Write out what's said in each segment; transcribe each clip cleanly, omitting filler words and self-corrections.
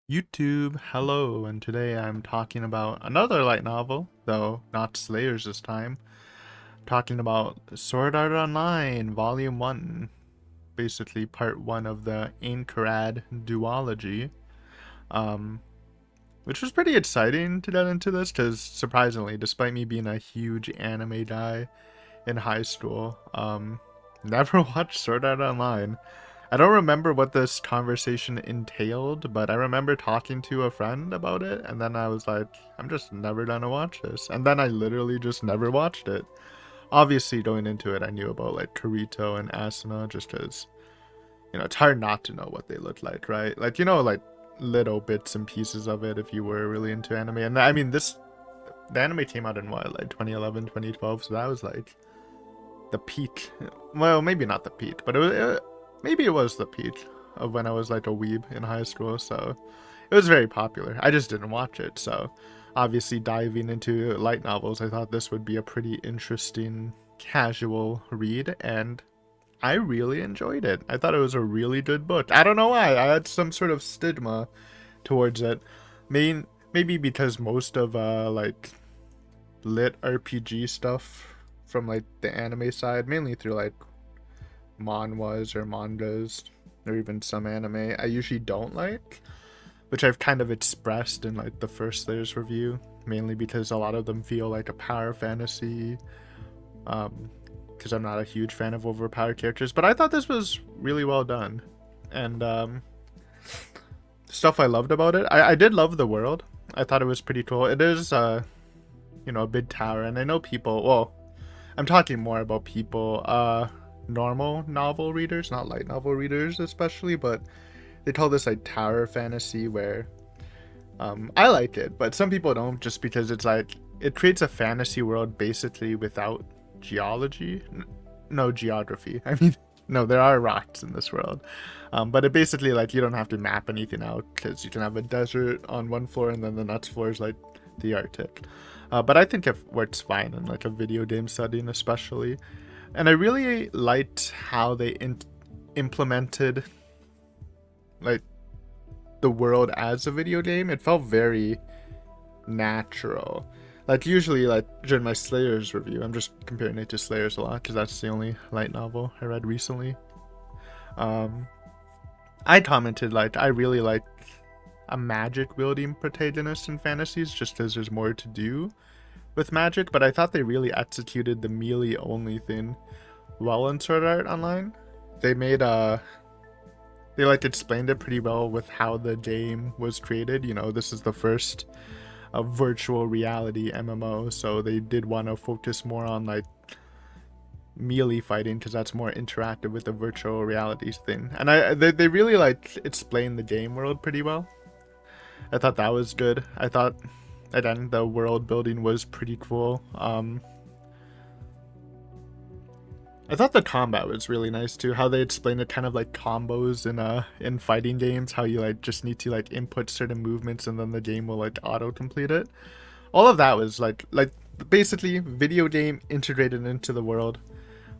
YouTube, hello, and today I'm talking about another light novel, though not Slayers this time. Talking about Sword Art Online, Volume 1, basically part 1 of the Aincrad duology, um, which was pretty exciting to get into this, because surprisingly, despite me being a huge anime guy in high school, never watched Sword Art Online. I don't remember what this conversation entailed, but I remember talking to a friend about it, and then I was like, I'm just never gonna watch this. And then I literally just never watched it. Obviously, going into it, I knew about like Kirito and Asuna just because, it's hard not to know what they look like, right? Like, like little bits and pieces of it if you were really into anime. And I mean, the anime came out in what, like 2011, 2012, so that was like the peak. Well, maybe not the peak, but maybe it was the peak of when I was like a weeb in high school. So it was very popular. I just didn't watch it. So obviously, diving into light novels, I thought this would be a pretty interesting casual read, and I really enjoyed it. I thought it was a really good book. I don't know why. I had some sort of stigma towards it. Maybe because most of like lit RPG stuff from like the anime side, mainly through like manhwas or mangas or even some anime, I usually don't like, which I've kind of expressed in like the first Slayers review, mainly because a lot of them feel like a power fantasy. Because I'm not a huge fan of overpowered characters, but I thought this was really well done, and stuff I loved about it. I did love the world. I thought it was pretty cool. It is a big tower, and I know people. Well, I'm talking more about people, normal novel readers, not light novel readers especially, but they call this like tower fantasy, where I like it, but some people don't, just because it's like it creates a fantasy world basically without geology. No geography. I mean, no, there are rocks in this world, but it basically, like, you don't have to map anything out, because you can have a desert on one floor and then the next floor is like the Arctic. But I think it works fine in like a video game setting, especially. And I really liked how they implemented like the world as a video game. It felt very natural. Like usually, like during my Slayers review, I'm just comparing it to Slayers a lot because that's the only light novel I read recently. Um, I commented like I really like a magic wielding protagonist in fantasies, just because there's more to do with magic. But I thought they really executed the melee only thing well in Sword Art Online. They made they like explained it pretty well with how the game was created. This is the first virtual reality MMO, so they did want to focus more on like melee fighting because that's more interactive with the virtual reality thing. And they really like explained the game world pretty well. I thought that was good. I thought, again, the world building was pretty cool. I thought the combat was really nice too. How they explained it, kind of like combos in fighting games. How you like just need to like input certain movements and then the game will like auto complete it. All of that was like basically video game integrated into the world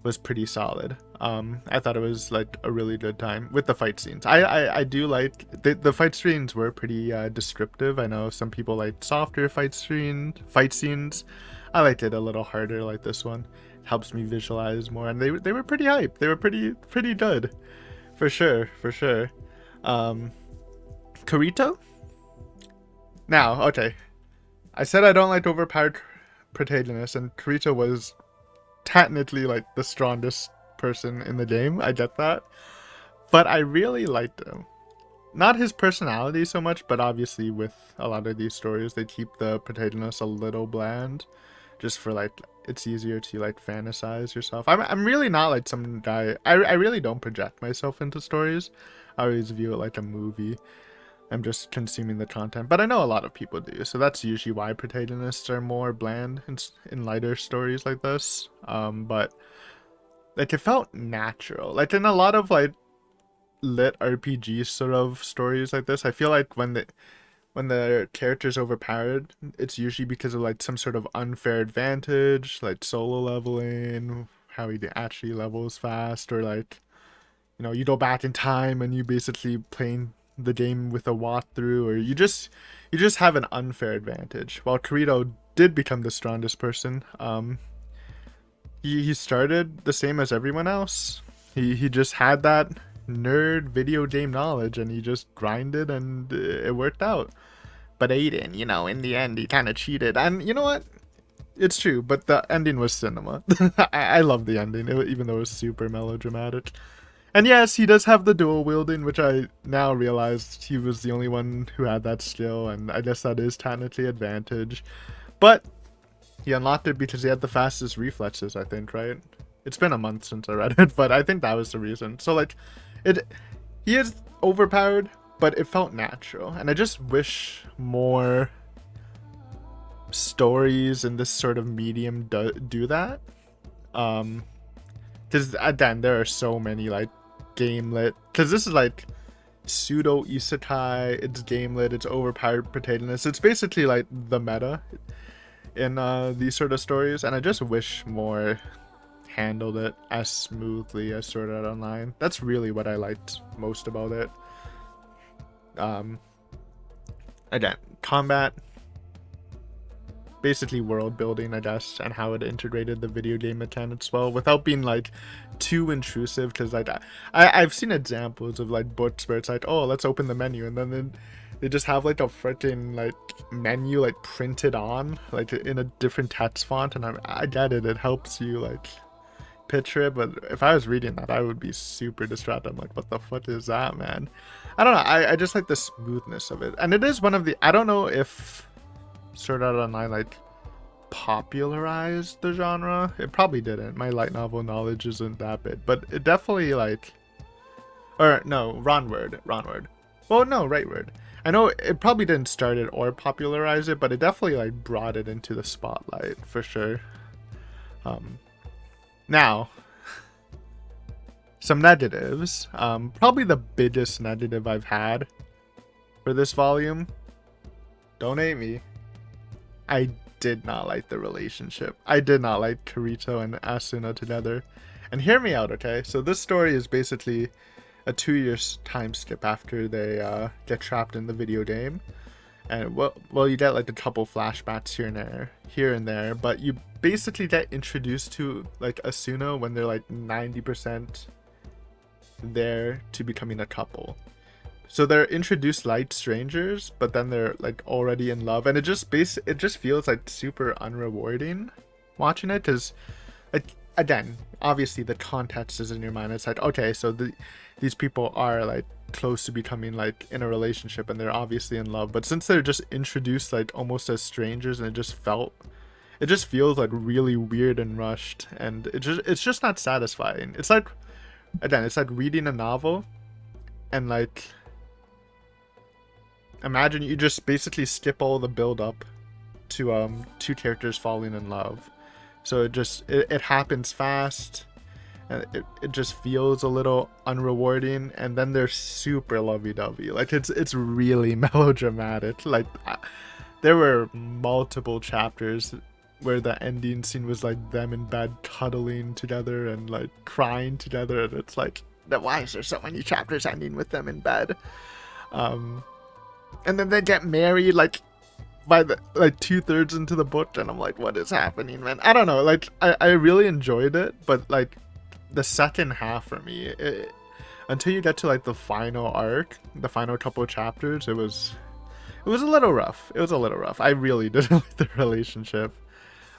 was pretty solid. I thought it was like a really good time with the fight scenes. I do like the fight scenes were pretty descriptive. I know some people like softer fight scenes. I liked it a little harder, like this one. It helps me visualize more, and they were pretty hype. They were pretty good, for sure, for sure. Um, Kirito. Now, okay, I said I don't like overpowered protagonists, and Kirito was technically like the strongest person in the game. I get that, but I really liked him. Not his personality so much, but obviously with a lot of these stories, they keep the protagonist a little bland, just for like it's easier to like fantasize yourself. I'm really not like some guy. I really don't project myself into stories. I always view it like a movie. I'm just consuming the content, but I know a lot of people do, so that's usually why protagonists are more bland in lighter stories like this. But like it felt natural, like in a lot of like lit RPG sort of stories like this. I feel like when the character's overpowered, it's usually because of like some sort of unfair advantage, like solo leveling, how he actually levels fast, or like you go back in time and you basically playing the game with a walkthrough, or you just have an unfair advantage. While Kirito did become the strongest person, he started the same as everyone else. He just had that nerd video game knowledge, and he just grinded, and it worked out. But Aiden, in the end, he kind of cheated. And you know what? It's true, but the ending was cinema. I love the ending, even though it was super melodramatic. And yes, he does have the dual wielding, which I now realized he was the only one who had that skill, and I guess that is technically advantage. But he unlocked it because he had the fastest reflexes, I think, right? It's been a month since I read it, but I think that was the reason. So, like, he is overpowered, but it felt natural. And I just wish more stories in this sort of medium do that. Because, again, there are so many, like, gamelit. Because this is, like, pseudo isekai, it's gamelit, it's overpowered protagonist. It's basically, like, the meta in these sort of stories, and I just wish more handled it as smoothly as Sword Art Online. That's really what I liked most about it. Again, combat, basically world building, I guess, and how it integrated the video game mechanics well without being like too intrusive. Because like I've seen examples of like books where it's like, oh, let's open the menu, and then they just have like a freaking like menu like printed on like in a different text font, and I get it, it helps you like picture it, but if I was reading that, I would be super distracted. I'm like, what the fuck is that, man? I don't know. I just like the smoothness of it, and it is one of the, I don't know if Sword Art Online like popularized the genre. It probably didn't. My light novel knowledge isn't that big, but it definitely like, or no, wrong word. Well, no, right word. I know it probably didn't start it or popularize it, but it definitely like brought it into the spotlight for sure. Now, some negatives. Probably the biggest negative I've had for this volume. Don't hate me. I did not like the relationship. I did not like Kirito and Asuna together. And hear me out, okay? So this story is basically a 2-year time skip after they get trapped in the video game. And well, you get like a couple flashbacks here and there, but you basically get introduced to like Asuna when they're like 90% there to becoming a couple. So they're introduced like strangers, but then they're like already in love, and it just feels like super unrewarding watching it, because like, again, obviously the context is in your mind. It's like, okay, so these people are like close to becoming like in a relationship, and they're obviously in love, but since they're just introduced like almost as strangers, and it just feels like really weird and rushed, and it's just not satisfying. It's like, again, it's like reading a novel, and like, imagine you just basically skip all the build up to two characters falling in love. So it happens fast, and it just feels a little unrewarding, and then they're super lovey-dovey. Like it's really melodramatic. Like there were multiple chapters where the ending scene was like them in bed cuddling together and like crying together, and it's like, why is there so many chapters ending with them in bed? And then they get married like by the like 2/3 into the book, and I'm like, what is happening, man? I don't know. Like I really enjoyed it, but like the second half for me, until you get to like the final arc, the final couple of chapters, it was a little rough. I really didn't like the relationship.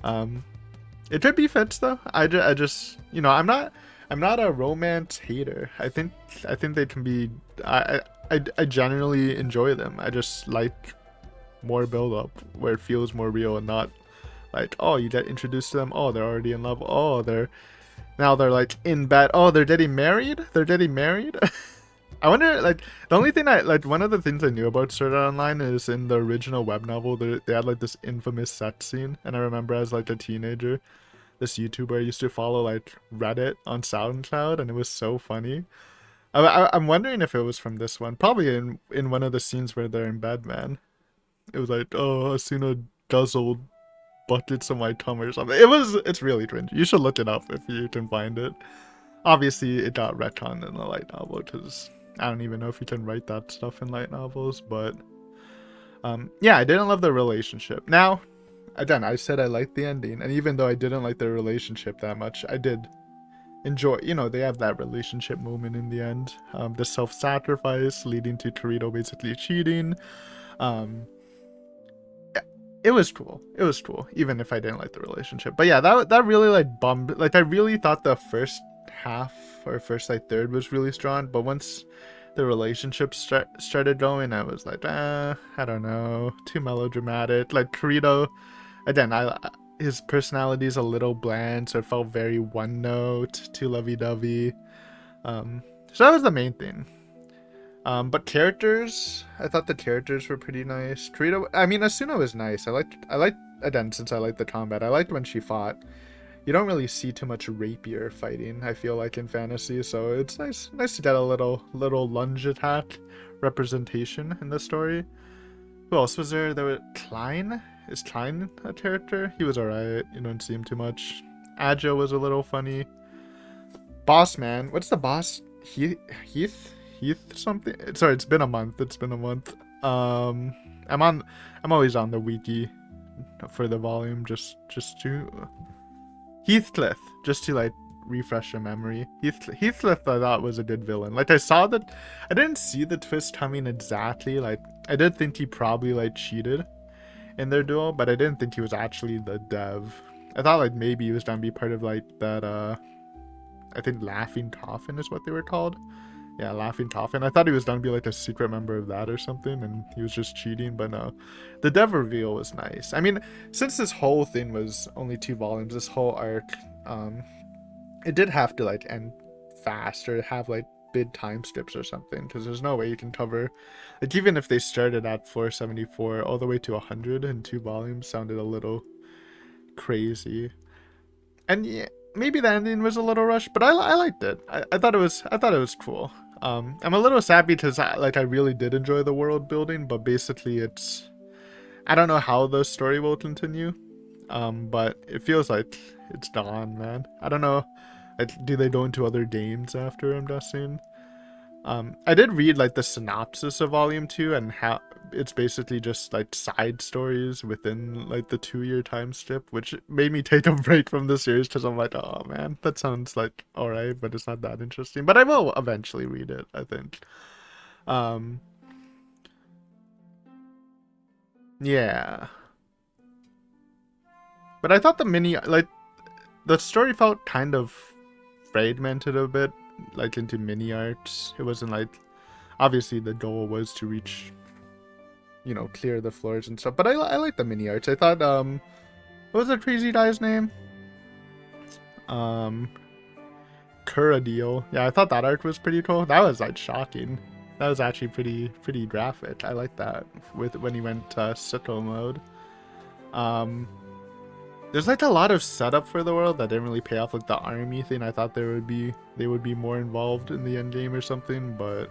It could be fixed though. I just I'm not a romance hater. I think they can be. I generally enjoy them. I just like more build up where it feels more real, and not like, oh, you get introduced to them, oh, they're already in love, oh, they're like in bed, oh, they're getting married. I wonder, like, the only thing one of the things I knew about Sword Art Online is in the original web novel, they had like this infamous sex scene, and I remember as like a teenager, this YouTuber I used to follow like Reddit on SoundCloud, and it was so funny. I'm wondering if it was from this one. Probably in one of the scenes where they're in bed, man. It was like, oh, Asuna guzzled buckets of my cum or something. It's really cringe. You should look it up if you can find it. Obviously, it got retconned in the light novel, because I don't even know if you can write that stuff in light novels, but yeah, I didn't love the relationship. Now, again, I said I liked the ending, and even though I didn't like the relationship that much, I did enjoy, you know, they have that relationship moment in the end. The self-sacrifice leading to Torito basically cheating. Um, it was cool. It was cool, even if I didn't like the relationship. But yeah, that really like bummed. Like I really thought the first half or first like third was really strong, but once the relationship started going, I was like, I don't know, too melodramatic. Like Torito, again, his personality is a little bland, so it felt very one note, too lovey-dovey. So that was the main thing. But characters, I thought the characters were pretty nice. Torito, I mean, Asuna was nice. I liked, again, since I liked the combat, I liked when she fought. You don't really see too much rapier fighting, I feel like, in fantasy, so it's nice to get a little lunge attack representation in the story. Who else was there? There was Klein. Is Klein a character? He was alright. You don't see him too much. Ajo was a little funny. Boss man. What's the boss? Heath something? Sorry, it's been a month. I'm always on the wiki for the volume just to Heathcliff, just to like refresh your memory. Heathcliff I thought was a good villain. Like I saw that, I didn't see the twist coming exactly. Like I did think he probably like cheated in their duel, but I didn't think he was actually the dev. I thought like maybe he was gonna be part of like that I think Laughing Coffin is what they were called. Yeah, Laughing Coffin. I thought he was gonna be like a secret member of that or something, and he was just cheating, but no. The dev reveal was nice. I mean, since this whole thing was only 2 volumes, this whole arc, it did have to like end fast or have like big time skips or something, because there's no way you can cover, like even if they started at 474 all the way to 100 in 2 volumes, sounded a little crazy. And yeah, maybe the ending was a little rushed, but I liked it. I thought it was cool. I'm a little sad because I really did enjoy the world building, but basically I don't know how the story will continue. But it feels like it's gone, man. I don't know. Do they go into other games after, I'm guessing? I did read like the synopsis of volume 2 and how it's basically just like side stories within like the 2-year time skip, which made me take a break from the series because I'm like, oh man, that sounds like alright, but it's not that interesting. But I will eventually read it, I think. Yeah. But I thought the story felt kind of fragmented a bit, like into mini arcs. It wasn't like, obviously the goal was to reach, you know, clear the floors and stuff, but I like the mini arcs. I thought, what was the crazy guy's name? Kuradil. Yeah, I thought that arc was pretty cool. That was like shocking. That was actually pretty graphic. I like that when he went sicko mode. There's like a lot of setup for the world that didn't really pay off. Like the army thing, I thought they would be more involved in the end game or something, but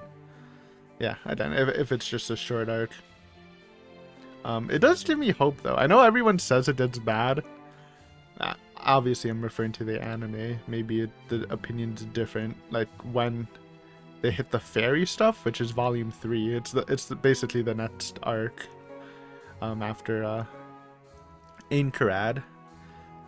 yeah, I don't know if it's just a short arc. It does give me hope though. I know everyone says it gets bad. Obviously, I'm referring to the anime. Maybe the opinion's different. Like when they hit the fairy stuff, which is volume 3. It's basically the next arc after Aincrad.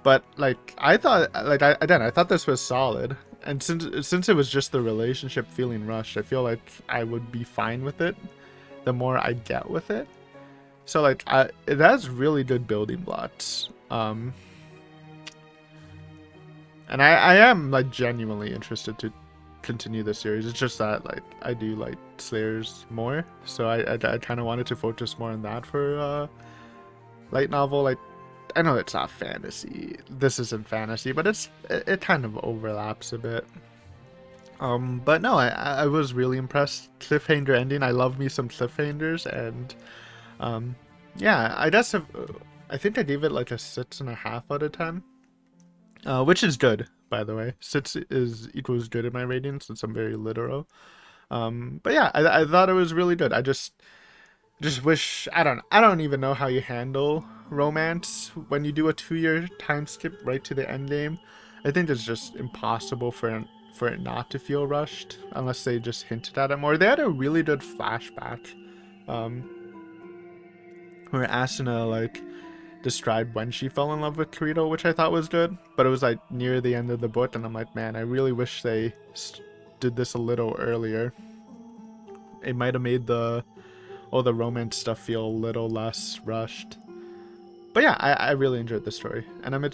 But like I thought this was solid, and since it was just the relationship feeling rushed, I feel like I would be fine with it the more I get with it. So like it has really good building blocks. And I am like genuinely interested to continue the series. It's just that like I do like Slayers more, so I kind of wanted to focus more on that for light novel. Like I know it's not fantasy. This isn't fantasy, but it kind of overlaps a bit. But no, I was really impressed. Cliffhanger ending. I love me some cliffhangers, and yeah, I think I gave it like a 6.5 out of 10, which is good, by the way. 6 equals good in my rating since I'm very literal. But yeah, I thought it was really good. I just wish, I don't even know how you handle romance when you do a 2-year time skip right to the end game. I think it's just impossible for for it not to feel rushed, unless they just hinted at it more. They had a really good flashback, where Asuna like described when she fell in love with Kirito, which I thought was good, but it was like near the end of the book, and I'm like, man, I really wish they did this a little earlier. It might have made all the romance stuff feel a little less rushed. But yeah, I really enjoyed the story, and I'm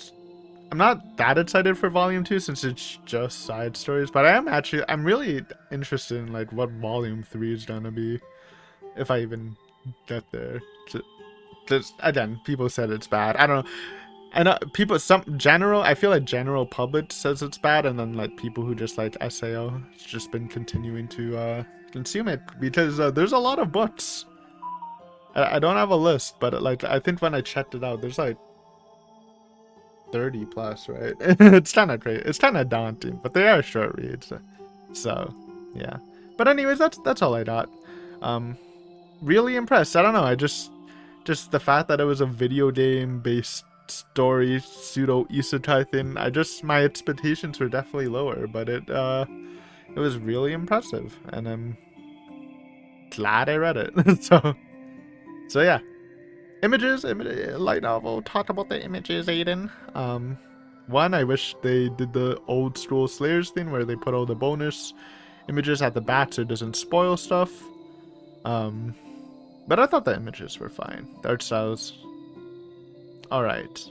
not that excited for volume 2 since it's just side stories, but I'm really interested in like what volume 3 is gonna be, if I even get there. Again, people said it's bad. I don't know. I know people, I feel like general public says it's bad, and then like people who just like SAO, it's just been continuing to consume it because there's a lot of books. I don't have a list, but like I think when I checked it out, there's like 30 plus, right? It's kind of crazy. It's kind of daunting, but they are short reads. So, yeah. But anyways, that's all I got. Really impressed. I don't know. I just the fact that it was a video game based story pseudo isekai thing. My expectations were definitely lower, but it was really impressive, and I'm glad I read it. So yeah. Images, light novel. Talk about the images, Aiden. One, I wish they did the old school Slayers thing where they put all the bonus images at the back so it doesn't spoil stuff. But I thought the images were fine. The art style's alright.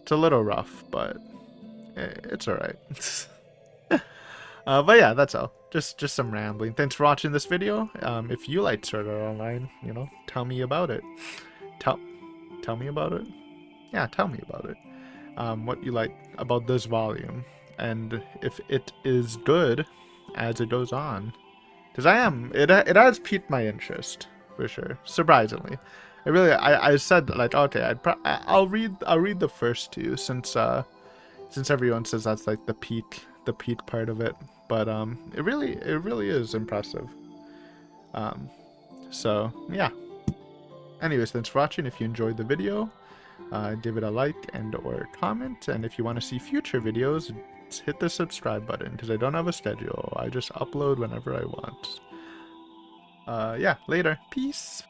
It's a little rough, but it's alright. But yeah, that's all. Just some rambling. Thanks for watching this video. If you like Sword Art Online, tell me about it. Tell me about it. Yeah, tell me about it. What you like about this volume, and if it is good as it goes on, because it has piqued my interest for sure. Surprisingly, I said like, okay, I'll read the first two since everyone says that's like the peak part of it, but it really is impressive. So yeah. Anyways, thanks for watching. If you enjoyed the video, give it a like and or comment, and if you want to see future videos, hit the subscribe button because I don't have a schedule. I just upload whenever I want. Yeah, later. Peace.